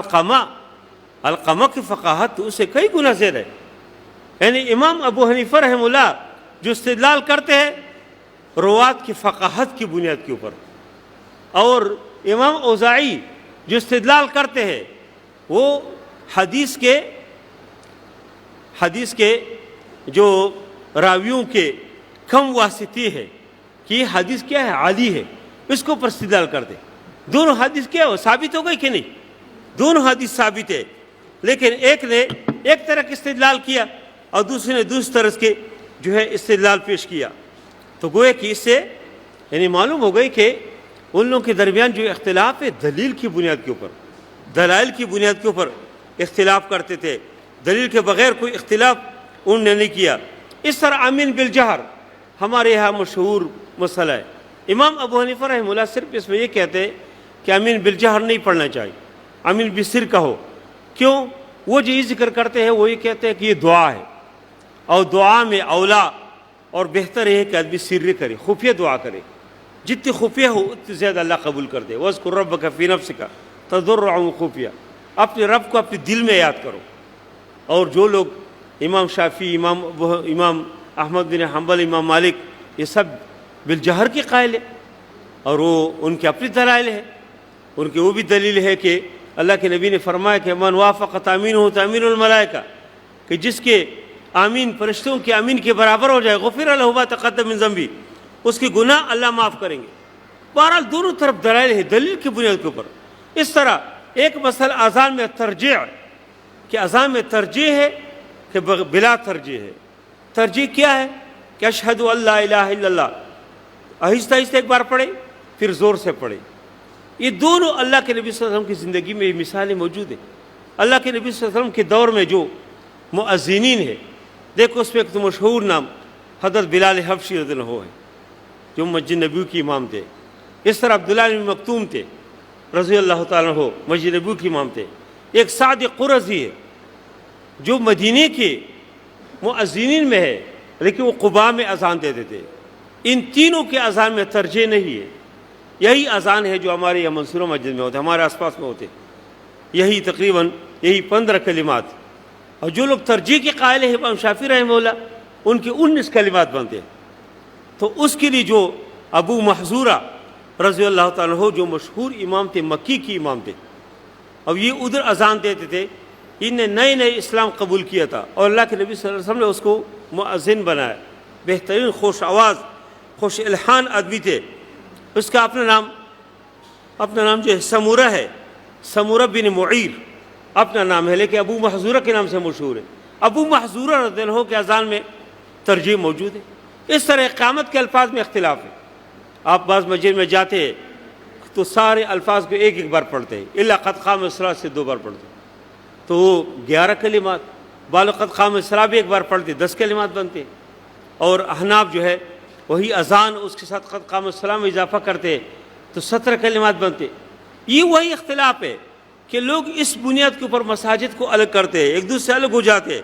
علقمہ کی فقاہت تو اسے کئی گنا زیادہ ہے۔ یعنی امام ابو حنیفہ رحمہ اللہ جو استدلال کرتے ہیں روات کی فقاہت کی بنیاد کے اوپر، اور امام اوزاعی جو استدلال کرتے ہیں وہ حدیث کے جو راویوں کے کم واسطی ہے کہ یہ حدیث کیا ہے، عالی ہے، اس کو پر استدلال کرتے۔ دونوں حدیث کیا ہو، ثابت ہو گئی کہ نہیں؟ دونوں حدیث ثابت ہے، لیکن ایک نے ایک طرح کا استدلال کیا اور دوسرے نے دوسری طرح کے جو ہے استدلال پیش کیا۔ تو گویا کہ اس سے یعنی معلوم ہو گئی کہ ان لوگوں کے درمیان جو اختلاف ہے دلیل کی بنیاد کے اوپر، دلائل کی بنیاد کے اوپر اختلاف کرتے تھے، دلیل کے بغیر کوئی اختلاف انہوں نے نہیں کیا۔ اس طرح امین بالجہر ہمارے یہاں مشہور مسئلہ ہے۔ امام ابو حنیفہ رحمہ اللہ صرف اس میں یہ کہتے ہیں کہ امین بالجہر نہیں پڑھنا چاہیے، امین بالسر کہو۔ کیوں؟ وہ جو یہ ذکر کرتے ہیں وہ یہ کہتے ہیں کہ یہ دعا ہے، اور دعا میں اولا اور بہتر ہے کہ آدمی سر کرے، خفیہ دعا کرے، جتنی خفیہ ہو اتنی زیادہ اللہ قبول کر دے۔ وَاذْكُرْ رَبَّكَ فِي نَفْسِكَ تَضَرُّعًا وَخُفْيًا، اپنے رب کو اپنے دل میں یاد کرو۔ اور جو لوگ امام شافعی، امام احمد بن حنبل، امام مالک، یہ سب بالجہر کے قائل ہیں، اور وہ ان کے اپنی دلائل ہے، ان کی وہ بھی دلیل ہے کہ اللہ کے نبی نے فرمایا کہ من وافق تامینہ تامین الملائکہ، کہ جس کے آمین فرشتوں کے آمین کے برابر ہو جائے، غفر لہ ما تقدم من ذنبہ، اس کے گناہ اللہ معاف کریں گے۔ بہرحال دونوں طرف دلائل ہے، دلیل کی بنیاد کے اوپر۔ اس طرح ایک مسئلہ اذان میں ترجیح، کہ اذان میں ترجیح ہے کہ بلا ترجیح ہے۔ ترجیح کیا ہے؟ کہ اشہد ان لا الہ الا اللہ، آہستہ آہستہ ایک بار پڑھے پھر زور سے پڑھے۔ یہ دونوں اللہ کے نبی صلی اللہ علیہ وسلم کی زندگی میں یہ مثالیں موجود ہیں۔ اللہ کے نبی صلی اللہ علیہ وسلم کے دور میں جو مؤذنین ہیں، دیکھو اس میں ایک تو مشہور نام حضرت بلال حبشی رضی اللہ عنہ ہے جو مسجد نبوی کے امام تھے۔ اس طرح عبداللہ بن مکتوم تھے رضی اللہ تعالیٰ عنہ، مسجد نبوی کے امام تھے۔ ایک سعد قرظی ہے جو مدینے کے مؤذنین میں ہے، لیکن وہ قباء میں اذان دیتے تھے۔ ان تینوں کے اذان میں ترجیح نہیں ہے، یہی اذان ہے جو ہمارے یہاں منصورہ مسجد میں ہوتے، ہمارے آس پاس میں ہوتے، یہی تقریباً 15 کلمات۔ اور جو لوگ ترجیح کے قائل ہیں امام شافعی رحمہ اللہ، ان کے 19 کلمات بنتے ہیں۔ تو اس کے لیے جو ابو محذورہ رضی اللہ تعالیٰ عنہ جو مشہور امام تھے، مکی کی امام تھے، اب یہ ادھر اذان دیتے تھے۔ ان نے نئے اسلام قبول کیا تھا، اور اللہ کے نبی صلی اللہ علیہ وسلم نے اس کو مؤذن بنایا، بہترین خوش آواز خوش الحان آدمی تھے. اس کا اپنا نام جو ہے سمورہ ہے، سمورہ بن معیر اپنا نام ہے، لیکن ابو محذورہ کے نام سے مشہور ہے. ابو محذورہ رضی اللہ عنہ کے اذان میں ترجیح موجود ہے. اس طرح قیامت کے الفاظ میں اختلاف ہے. آپ بعض مسجد میں جاتے ہیں تو سارے الفاظ کو ایک بار پڑھتے ہیں، الا قد قام الصلاۃ سے 2 بار پڑھتے ہیں، تو وہ 11 کلمات. بعض قد قام الصلاۃ بھی ایک بار پڑھتے 10 کلمات بنتے. اور احناف جو ہے وہی اذان اس کے ساتھ قد قام الصلاۃ میں اضافہ کرتے تو 17 کلمات بنتے. یہ وہی اختلاف ہے کہ لوگ اس بنیاد کے اوپر مساجد کو الگ کرتے ہیں، ایک دوسرے سے الگ ہو جاتے.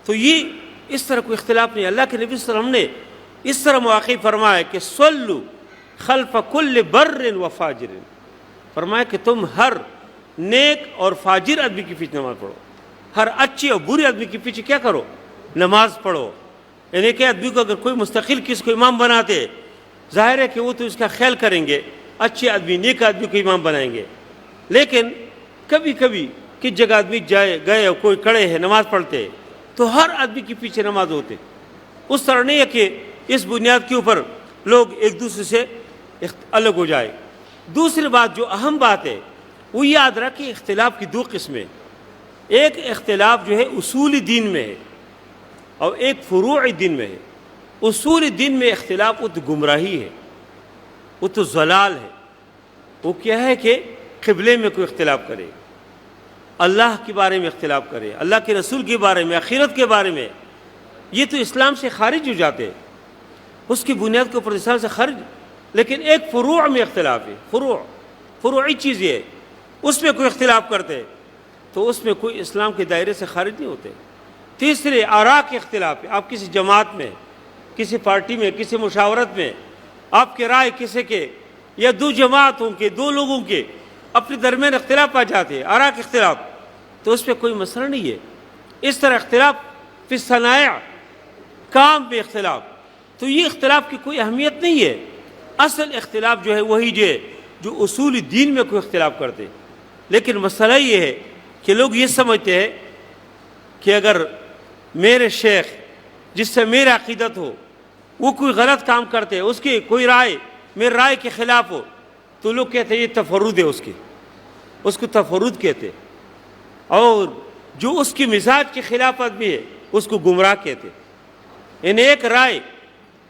تو یہ اس طرح کوئی اختلاف نہیں. اللہ کے نبی صلی اللہ علیہ وسلم نے اس طرح مواقع فرمایا کہ صلو خلف کل بر و فاجر، فرمایا کہ تم ہر نیک اور فاجر آدمی کے پیچھے نماز پڑھو، ہر اچھے اور برے آدمی کے پیچھے کیا کرو؟ نماز پڑھو. یعنی کہ آدمی کو اگر کوئی مستقل کس کو امام بناتے، ظاہر ہے کہ وہ تو اس کا خیال کریں گے، اچھے آدمی نیک آدمی کو امام بنائیں گے. لیکن کبھی کبھی کس جگہ آدمی گئے اور کوئی کڑے ہیں نماز پڑھتے تو ہر آدمی کے پیچھے نماز ہوتے. اس طرح نہیں ہے کہ اس بنیاد کے اوپر لوگ ایک دوسرے سے الگ ہو جائے. دوسری بات جو اہم بات ہے وہ یاد رکھیں، اختلاف کی 2 قسمیں. ایک اختلاف جو ہے اصول دین میں ہے اور ایک فروع دین میں ہے. اصول دین میں اختلاف وہ تو گمراہی ہے، وہ تو ضلال ہے. وہ کیا ہے کہ قبلے میں کوئی اختلاف کرے، اللہ کے بارے میں اختلاف کرے، اللہ کے رسول کے بارے میں، آخرت کے بارے میں. یہ تو اسلام سے خارج ہو جاتے، اس کی بنیاد کے اوپر اسلام سے خارج. لیکن ایک فروع میں اختلاف ہے، فروعی چیز یہ ہے، اس میں کوئی اختلاف کرتے تو اس میں کوئی اسلام کے دائرے سے خارج نہیں ہوتے. تیسرے آراء کے اختلاف ہے. آپ کسی جماعت میں، کسی پارٹی میں، کسی مشاورت میں آپ کے رائے کسی کے یا 2 جماعتوں کے 2 لوگوں کے اپنے درمیان اختلاف آ جاتے ہیں، آراء کے اختلاف، تو اس پہ کوئی مسئلہ نہیں ہے. اس طرح اختلاف فی الصنائع، کام پہ اختلاف، تو یہ اختلاف کی کوئی اہمیت نہیں ہے. اصل اختلاف جو ہے وہی جو اصول دین میں کوئی اختلاف کرتے. لیکن مسئلہ یہ ہے کہ لوگ یہ سمجھتے ہیں کہ اگر میرے شیخ جس سے میرا عقیدت ہو وہ کوئی غلط کام کرتے، اس کی کوئی رائے میرے رائے کے خلاف ہو، تو لوگ کہتے ہیں یہ تفرد ہے، اس کو تفرد کہتے. اور جو اس کی مزاج کے خلاف آدمی ہے اس کو گمراہ کہتے. یعنی ایک رائے،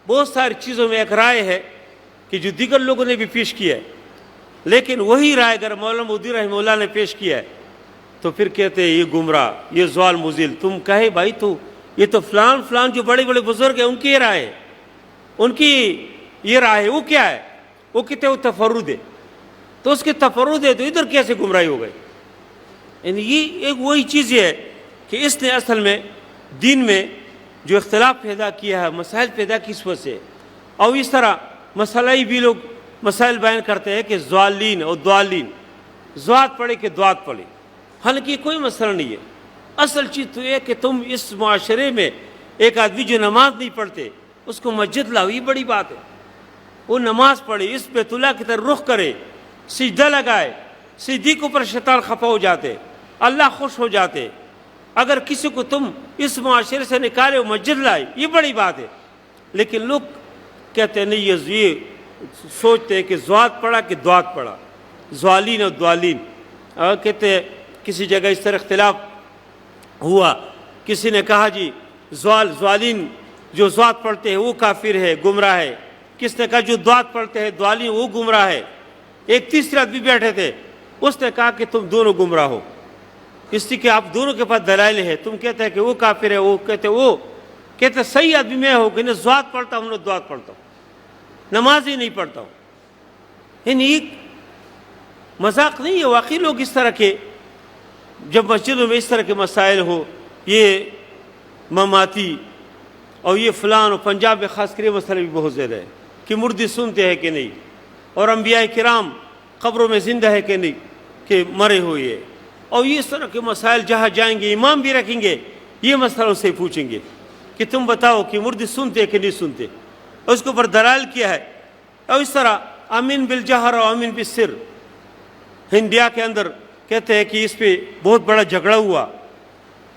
بہت ساری چیزوں میں ایک رائے ہے کہ جو دیگر لوگوں نے بھی پیش کیا ہے، لیکن وہی رائے اگر مولانا مودودی رحمہ اللہ نے پیش کیا ہے تو پھر کہتے ہیں یہ گمراہ، یہ ضال مضل. تم کہے بھائی تو یہ تو فلان جو بڑے بڑے بزرگ ہیں ان کی یہ رائے ہے، ان کی یہ رائے ہے، وہ کیا ہے؟ وہ کہتے ہیں وہ تفرد ہے. تو اس کے تفرد ہے تو ادھر کیسے گمراہی ہو گئی؟ یعنی یہ ایک وہی چیز ہے کہ اس نے اصل میں دین میں جو اختلاف پیدا کیا ہے، مسائل پیدا کی اس وجہ سے. اور اس طرح مسئلہ بھی لوگ مسائل بیان کرتے ہیں کہ ضالین اور ضالین، ضاد پڑھے کہ دوات پڑھے، حالانکہ یہ کوئی مسئلہ نہیں ہے. اصل چیز تو یہ کہ تم اس معاشرے میں ایک آدمی جو نماز نہیں پڑھتے اس کو مسجد لاؤ، یہ بڑی بات ہے. وہ نماز پڑھے، اس بیت اللہ کی طرف رخ کرے، سجدہ لگائے، سجدے کے اوپر شیطان خفا ہو جاتے، اللہ خوش ہو جاتے. اگر کسی کو تم اس معاشرے سے نکالے مسجد لائے، یہ بڑی بات ہے. لیکن لوگ کہتے ہیں نہیں، یہ سوچتے ہیں کہ ضاد پڑھا کہ دوات پڑھا، ضالین اور ضالین. کہتے ہیں کسی جگہ اس طرح اختلاف ہوا، کسی نے کہا جی ضالین جو ضاد پڑھتے ہیں وہ کافر ہے، گمراہ ہے. کس نے کہا جو دوات پڑھتے ہیں ضالین وہ گمراہ ہے. ایک تیسرے آدمی بیٹھے تھے، اس نے کہا کہ تم دونوں گمراہ ہو، اس لیے کہ آپ دونوں کے پاس دلائل ہے. تم کہتے ہیں کہ وہ کافر ہے، وہ کہتے صحیح آدمی میں ہو کہ نہ ضاد پڑھتا ہوں نہ دوات پڑھتا ہوں، نماز ہی نہیں پڑھتا ہوں. یعنی مذاق نہیں ہے. واقعی لوگ اس طرح کے جب مسجدوں میں اس طرح کے مسائل ہو، یہ مماتی اور یہ فلان، اور پنجاب میں خاص کر یہ مسئلہ بھی بہت زیادہ ہے کہ مردے سنتے ہیں کہ نہیں، اور انبیاء کرام قبروں میں زندہ ہے کہ نہیں کہ مرے ہوئے ہے. اور یہ اس طرح کے مسائل جہاں جائیں گے امام بھی رکھیں گے، یہ مسئلہ سے پوچھیں گے کہ تم بتاؤ کہ مردے سنتے ہیں کہ نہیں سنتے، اور اس کے اوپر دلائل کیا ہے. اور اس طرح امین بالجہر اور امین بالسر، انڈیا کے اندر کہتے ہیں کہ اس پہ بہت بڑا جھگڑا ہوا.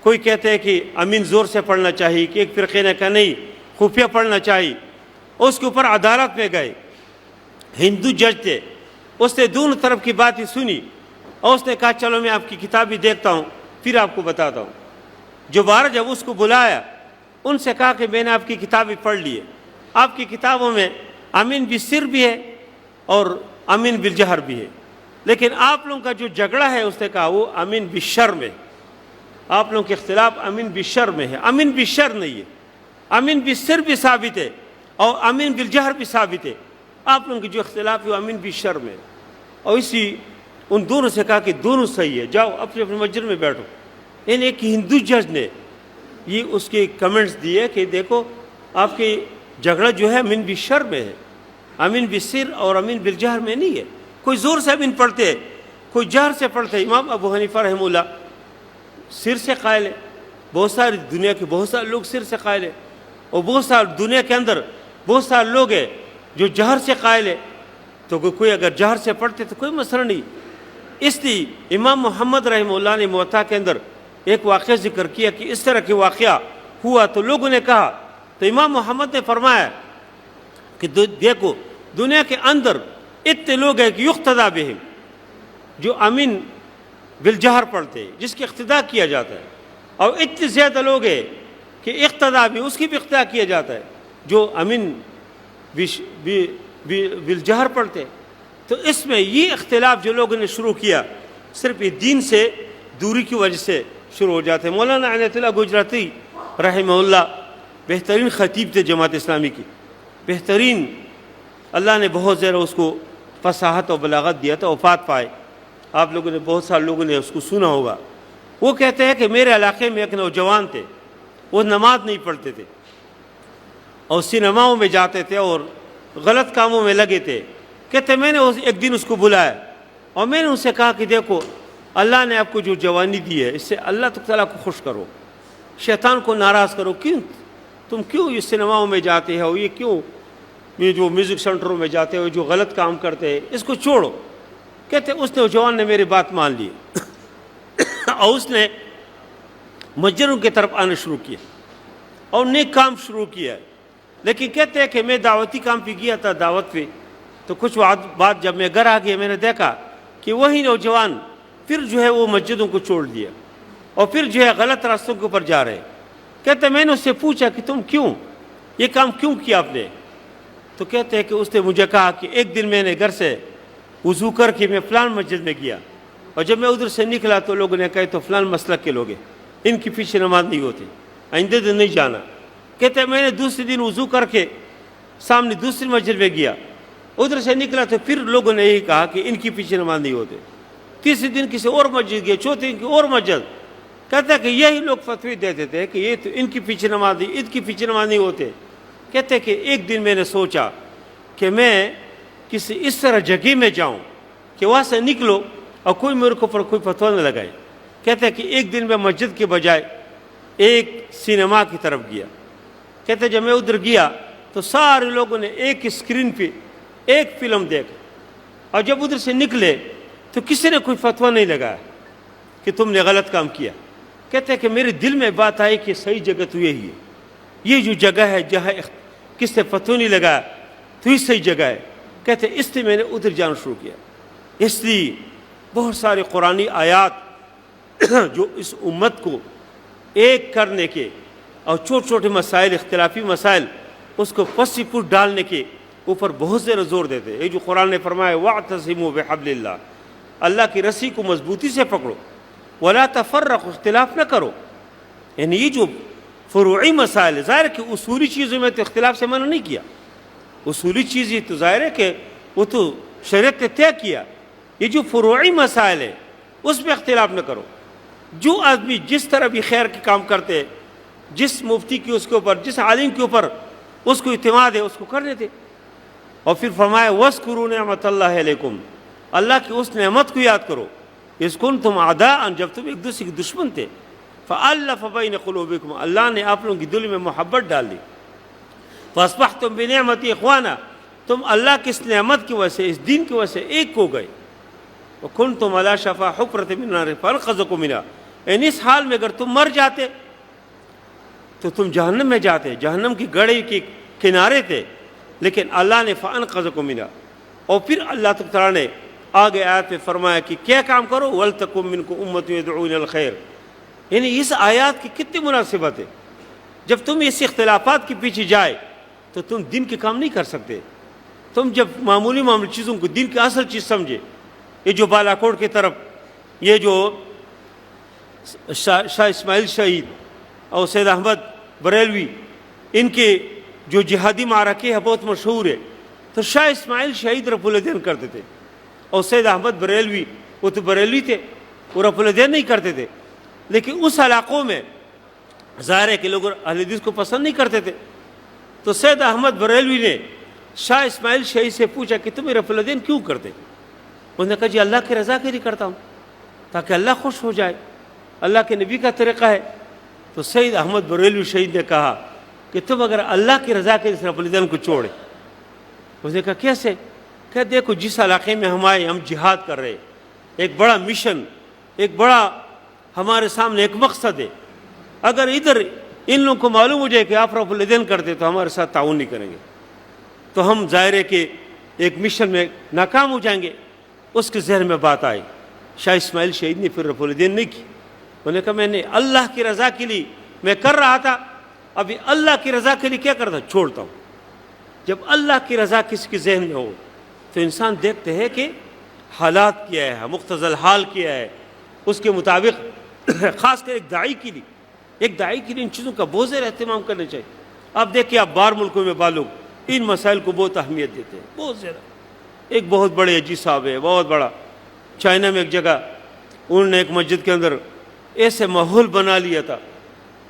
کوئی کہتے ہیں کہ امین زور سے پڑھنا چاہیے، کہ ایک فرقے نے کہا نہیں خفیہ پڑھنا چاہیے. اور اس کے اوپر عدالت میں گئے. ہندو جج تھے, اس نے دونوں طرف کی باتیں سنی اور اس نے کہا چلو میں آپ کی کتاب بھی دیکھتا ہوں پھر آپ کو بتاتا ہوں. دوبارہ جب اس کو بلایا ان سے کہا کہ میں نے آپ کی کتابیں پڑھ لی ہے, آپ کی کتابوں میں امین بالسر بھی ہے اور امین بالجہر بھی ہے, لیکن آپ لوگوں کا جو جھگڑا ہے اس نے کہا وہ امین بالشر میں, آپ لوگوں کے اختلاف امین بالشر میں ہے, امین بالشر نہیں ہے. امین بالسر بھی ثابت ہے اور امین بالجہر بھی ثابت ہے, آپ لوگوں کی جو اختلاف ہے وہ امین بالشر میں. اور اسی ان دونوں سے کہا کہ دونوں صحیح ہے, جاؤ اپنے اپنے مسجد میں بیٹھو. ان ایک ہندو جج نے یہ اس کے کمنٹس دیے کہ دیکھو آپ کی جھگڑا جو ہے امین بالشر میں ہے, امین بالسر اور امین بالجہر میں نہیں ہے. کوئی زور سے امین پڑھتے, کوئی جہر سے پڑھتے. امام ابو حنیفہ رحمہ اللہ سر سے قائل ہے, بہت ساری دنیا کے بہت سارے لوگ سر سے قائل ہے, اور بہت سارے دنیا کے اندر بہت سارے لوگ ہیں جو جہر سے قائل ہے. تو کوئی اگر جہر سے پڑھتے تو کوئی مسئلہ نہیں. اس لیے امام محمد رحمہ اللہ نے موطا کے اندر ایک واقعہ ذکر کیا کہ اس طرح کے واقعہ ہوا تو لوگوں نے کہا, تو امام محمد نے فرمایا کہ دیکھو دنیا کے اندر اتنے لوگ ہیں کہ یقتدا بہم, جو امین بالجہر پڑھتے ہیں جس کی اقتداء کیا جاتا ہے, اور اتنے زیادہ لوگ ہیں کہ اقتداء بھی اس کی بھی اقتداء کیا جاتا ہے جو امین بالجہر پڑھتے. تو اس میں یہ اختلاف جو لوگوں نے شروع کیا صرف یہ دین سے دوری کی وجہ سے شروع ہو جاتے ہیں. مولانا عنایت اللہ گجراتی رحمہ اللہ بہترین خطیب تھے جماعت اسلامی کی, بہترین, اللہ نے بہت زیادہ اس کو فصاحت اور بلاغت دیا تھا, وفات پائے. آپ لوگوں نے بہت سارے لوگوں نے اس کو سنا ہوگا. وہ کہتے ہیں کہ میرے علاقے میں ایک نوجوان تھے, وہ نماز نہیں پڑھتے تھے اور سینماؤں میں جاتے تھے اور غلط کاموں میں لگے تھے. کہتے میں نے ایک دن اس کو بلایا اور میں نے ان سے کہا کہ دیکھو اللہ نے آپ کو جو جوانی دی ہے اس سے اللہ تعالیٰ کو خوش کرو, شیطان کو ناراض کرو. تم کیوں یہ سینماؤں میں جاتے ہو, یہ کیوں یہ جو میوزک سینٹروں میں جاتے ہو, جو غلط کام کرتے ہیں اس کو چھوڑو. کہتے اس نوجوان نے میری بات مان لی اور اس نے مسجدوں کی طرف آنا شروع کیا اور نیک کام شروع کیا. لیکن کہتے ہیں کہ میں دعوتی کام پہ گیا تھا, دعوت پہ, تو کچھ بعد جب میں گھر آ گیا میں نے دیکھا کہ وہی نوجوان پھر جو ہے وہ مسجدوں کو چھوڑ دیا اور پھر جو ہے غلط راستوں کے اوپر جا رہے. کہتے میں نے اس سے پوچھا کہ تم کیوں یہ کام کیوں کیا آپ نے؟ تو کہتے ہیں کہ اس نے مجھے کہا کہ ایک دن میں نے گھر سے وضو کر کے میں فلان مسجد میں گیا اور جب میں ادھر سے نکلا تو لوگوں نے کہا تو فلان مسلک کے لوگ ہیں, ان کی پیچھے نماز نہیں ہوتی, آئندہ دن نہیں جانا. کہتے ہیں میں نے دوسرے دن وضو کر کے سامنے دوسری مسجد میں گیا, ادھر سے نکلا تو پھر لوگوں نے یہی کہا کہ ان کی پیچھے نماز نہیں ہوتے. تیسرے دن کسی اور مسجد گیا, چوتھے دن کی اور مسجد. کہتا ہے کہ یہی لوگ فتوی دیتے تھے کہ یہ تو ان کی پیچھے نماز نہیں, ان کی پیچھے نماز نہیں ہوتے. کہتے ہیں کہ ایک دن میں نے سوچا کہ میں کسی اس طرح جگہ میں جاؤں کہ وہاں سے نکلو اور کوئی میرے کو پر کوئی فتویٰ نہ لگائے. کہتے ہیں کہ ایک دن میں مسجد کے بجائے ایک سینما کی طرف گیا. کہتے ہیں جب میں ادھر گیا تو سارے لوگوں نے ایک اسکرین پہ ایک فلم دیکھا اور جب ادھر سے نکلے تو کسی نے کوئی فتویٰ نہیں لگایا کہ تم نے غلط کام کیا. کہتے ہیں کہ میرے دل میں بات آئی کہ صحیح جگہ تو یہی ہے, یہ جو جگہ ہے جہاں کس نے فتویٰ نہیں لگایا تو یہ صحیح جگہ ہے. کہتے ہیں اس لیے میں نے ادھر جانا شروع کیا. اس لیے بہت سارے قرآنی آیات جو اس امت کو ایک کرنے کے اور چھوٹے چھوٹے مسائل, اختلافی مسائل, اس کو پسی پور ڈالنے کے اوپر بہت زیادہ زور دیتے. یہ جو قرآن نے فرمایا وَاعْتَصِمُوا بِحَبْلِ اللَّهِ, اللہ کی رسی کو مضبوطی سے پکڑو, وَلَا تَفَرَّقُوا, اختلاف نہ کرو. یعنی یہ جو فروعی مسائل ہے, ظاہر ہے کہ اصولی چیزوں میں تو اختلاف سے منع نہیں کیا, اصولی چیزیں تو ظاہر ہے کہ وہ تو شریعت نے طے کیا. یہ جو فروعی مسائل ہے اس میں اختلاف نہ کرو. جو آدمی جس طرح بھی خیر کے کام کرتے, جس مفتی کی اس کے اوپر, جس عالم کے اوپر اس کو اعتماد ہے اس کو کرنے دے. اور پھر فرمایا وَاذْكُرُوا نِعْمَتَ اللَّهِ عَلَيْكُمْ, اللہ کی اس نعمت کو یاد کرو. اِذْ كُنْتُمْ أَعْدَاءً, جب تم ایک دوسرے کے دشمن تھے. فَأَلَّفَ بَيْنَ قُلُوبِكُمْ, اللہ نے آپ لوگوں کی دل میں محبت ڈال دی. فَأَصْبَحْتُمْ بِنِعْمَتِهِ إِخْوَانًا, تم اللہ کی اس نعمت کی وجہ سے, اس دین کی وجہ سے ایک ہو گئے. وَكُنْتُمْ عَلَىٰ شَفَا حُفْرَةٍ مِّنَ النَّارِ فَأَنْقَذَكُم مِّنْهَا, یعنی اس حال میں اگر تم مر جاتے تو تم جہنم میں جاتے, جہنم کی گڑھے کے کنارے تھے, لیکن اللہ نے فَأَنْقَذَكُم مِّنْهَا، اور پھر اللہ تعالیٰ نے آگے آیت میں فرمایا کہ کیا کام کرو، وَلْتَكُن مِّنكُمْ أُمَّةٌ يَدْعُونَ إِلَى الْخَيْرِ، یعنی اس آیات کی کتنی مناسبت ہے۔ جب تم اس اختلافات کے پیچھے جائے تو تم دین کے کام نہیں کر سکتے۔ تم جب معمولی چیزوں کو دین کی اصل چیز سمجھے، یہ جو بالا کوٹ کی طرف یہ جو شاہ اسماعیل شہید اور سید احمد بریلوی ان کے جو جہادی معرکے ہیں بہت مشہور ہے، تو شاہ اسماعیل شہید رفع الدین کرتے تھے، اور سید احمد بریلوی وہ تو بریلوی تھے، وہ رفع الدین نہیں کرتے تھے، لیکن اس علاقوں میں ظاہر ہے کہ لوگ اہل حدیث کو پسند نہیں کرتے تھے۔ تو سید احمد بریلوی نے شاہ اسماعیل شہید سے پوچھا کہ تم رفع الدین کیوں کرتے؟ انہوں نے کہا جی اللہ کی رضا کے لیے کرتا ہوں، تاکہ اللہ خوش ہو جائے، اللہ کے نبی کا طریقہ ہے۔ تو سید احمد بریلوی شہید نے کہا کہ تم اگر اللہ کی رضا کے لیے رفع الدین کو چھوڑے، اس نے کہا کیسے؟ کہ دیکھو جس علاقے میں ہم جہاد کر رہے، ایک بڑا مشن، ایک بڑا ہمارے سامنے ایک مقصد ہے، اگر ادھر ان لوگوں کو معلوم ہو جائے کہ آپ رفع الدین کرتے تو ہمارے ساتھ تعاون نہیں کریں گے، تو ہم ظاہر ہے کہ ایک مشن میں ناکام ہو جائیں گے۔ اس کے ذہن میں بات آئی، شاہ اسماعیل شہید نے پھر رفع الدین نہیں کی، انہوں نے کہا میں نے اللہ کی رضا کے لیے میں کر رہا تھا، ابھی اللہ کی رضا کے لیے کیا کرتا چھوڑتا ہوں۔ جب اللہ کی رضا کسی کے ذہن میں ہو تو انسان دیکھتے ہیں کہ حالات کیا ہے، مقتضی الحال کیا ہے، اس کے مطابق خاص کر ایک داعی کے لیے ان چیزوں کا بہت زیادہ اہتمام کرنا چاہیے۔ آپ دیکھیں آپ باہر ملکوں میں بعض لوگ ان مسائل کو بہت اہمیت دیتے ہیں، بہت زیادہ۔ ایک بہت بڑے حاجی صاحب ہے، بہت بڑا، چائنا میں ایک جگہ انہوں نے ایک مسجد کے اندر ایسے ماحول بنا لیا تھا،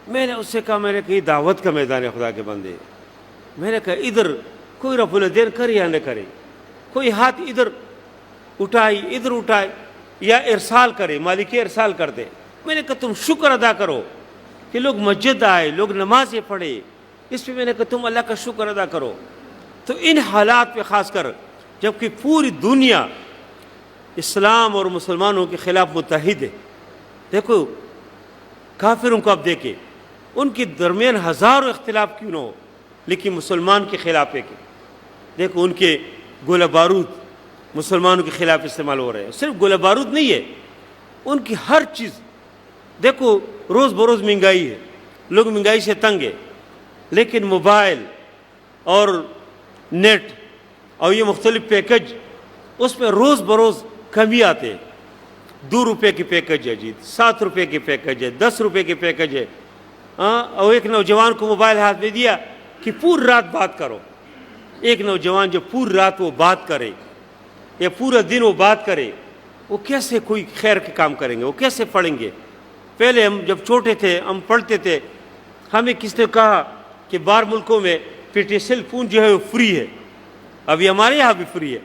میں نے اس سے کہا میں نے کہا یہ دعوت کا میدان ہے خدا کے بندے، میں نے کہا ادھر کوئی رفع الدین کرے یا نہ کرے، کوئی ہاتھ ادھر اٹھائے یا ارسال کرے، مالک ارسال کر دے، میں نے کہا تم شکر ادا کرو کہ لوگ مسجد آئے، لوگ نمازیں پڑھے، اس پہ میں نے کہا تم اللہ کا شکر ادا کرو۔ تو ان حالات پہ خاص کر جبکہ پوری دنیا اسلام اور مسلمانوں کے خلاف متحد ہے، دیکھو کافروں کو اب دیکھیں، ان کے درمیان ہزاروں اختلاف کیوں نہ ہو، لیکن مسلمان کے خلاف ہے کہ دیکھو ان کے گولہ بارود مسلمانوں کے خلاف استعمال ہو رہے ہیں، صرف گولہ بارود نہیں ہے، ان کی ہر چیز دیکھو روز بروز مہنگائی ہے، لوگ مہنگائی سے تنگ ہے، لیکن موبائل اور نیٹ اور یہ مختلف پیکج اس میں روز بروز کمی آتے ہیں، 2 روپے کی پیکج ہے جی، 7 روپے کی پیکج ہے، 10 روپے کی پیکج ہے، اور ایک نوجوان کو موبائل ہاتھ میں دیا کہ پوری رات بات کرو۔ ایک نوجوان جو پوری رات وہ بات کرے یا پورا دن وہ بات کرے، وہ کیسے کوئی خیر کے کام کریں گے، وہ کیسے پڑھیں گے؟ پہلے ہم جب چھوٹے تھے ہم پڑھتے تھے، ہمیں کس نے کہا کہ باہر ملکوں میں پیٹیسل فون جو ہے وہ فری ہے، ابھی ہمارے یہاں بھی فری ہے،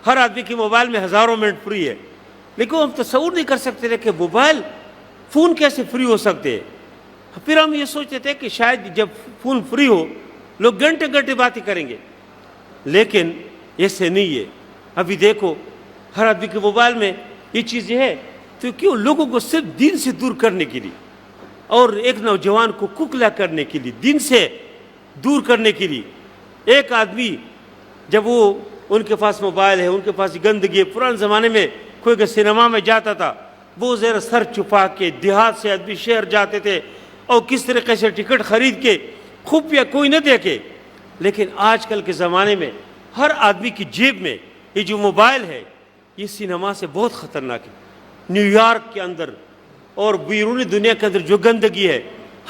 ہر آدمی کی موبائل میں ہزاروں منٹ فری ہے، لیکن ہم تصور نہیں کر سکتے تھے کہ موبائل فون کیسے فری ہو سکتے ہیں۔ پھر ہم یہ سوچتے تھے کہ شاید جب فون فری ہو لوگ گھنٹے گھنٹے باتیں کریں گے، لیکن ایسے نہیں ہے۔ ابھی دیکھو ہر آدمی کے موبائل میں یہ چیزیں ہے، تو کیوں لوگوں کو صرف دین سے دور کرنے کے لیے اور ایک نوجوان کو ککلا کرنے کے لیے، دین سے دور کرنے کے لیے، ایک آدمی جب وہ ان کے پاس موبائل ہے، ان کے پاس گندگی ہے، پرانے زمانے میں کوئی کہ سینما میں جاتا تھا وہ ذرا سر چھپا کے، دیہات سے آدمی شہر جاتے تھے اور کس طریقے سے ٹکٹ خرید کے خفیہ کوئی نہ دیکھے، لیکن آج کل کے زمانے میں ہر آدمی کی جیب میں یہ جو موبائل ہے یہ سینما سے بہت خطرناک ہے۔ نیو یارک کے اندر اور بیرونی دنیا کے اندر جو گندگی ہے،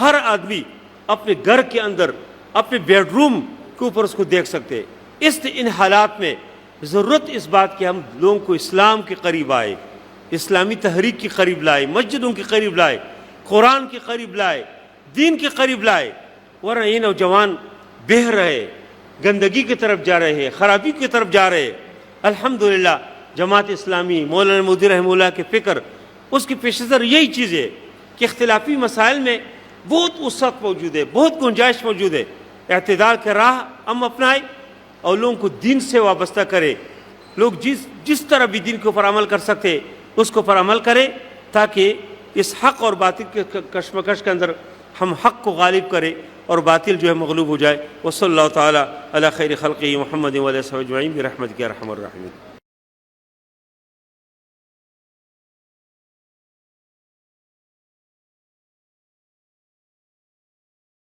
ہر آدمی اپنے گھر کے اندر اپنے بیڈ روم کے اوپر اس کو دیکھ سکتے ہیں۔ ان حالات میں ضرورت اس بات کہ ہم لوگوں کو اسلام کے قریب آئے، اسلامی تحریک کے قریب لائے، مسجدوں کے قریب لائے، قرآن کے قریب لائے، دین کے قریب لائے، ورنہ یہ نوجوان بہہ رہے، گندگی کی طرف جا رہے ہیں، خرابی کی طرف جا رہے ہیں۔ الحمدللہ جماعت اسلامی مولانا مودودی رحمہ اللہ کے فکر، اس کی پیش نظر یہی چیز ہے کہ اختلافی مسائل میں بہت وسعت موجود ہے، بہت گنجائش موجود ہے، اعتدال کے راہ ہم اپنائیں اور لوگوں کو دین سے وابستہ کرے، لوگ جس طرح بھی دین کے اوپر عمل کر سکتے اس کو پر عمل کرے، تاکہ اس حق اور باطل کے کشمکش کے اندر ہم حق کو غالب کرے اور باطل جو ہے مغلوب ہو جائے۔ وصلی اللہ تعالیٰ علی خیر خلقہ محمد وعلیہ وسلم اجمعین برحمتک یا ارحم الراحمین۔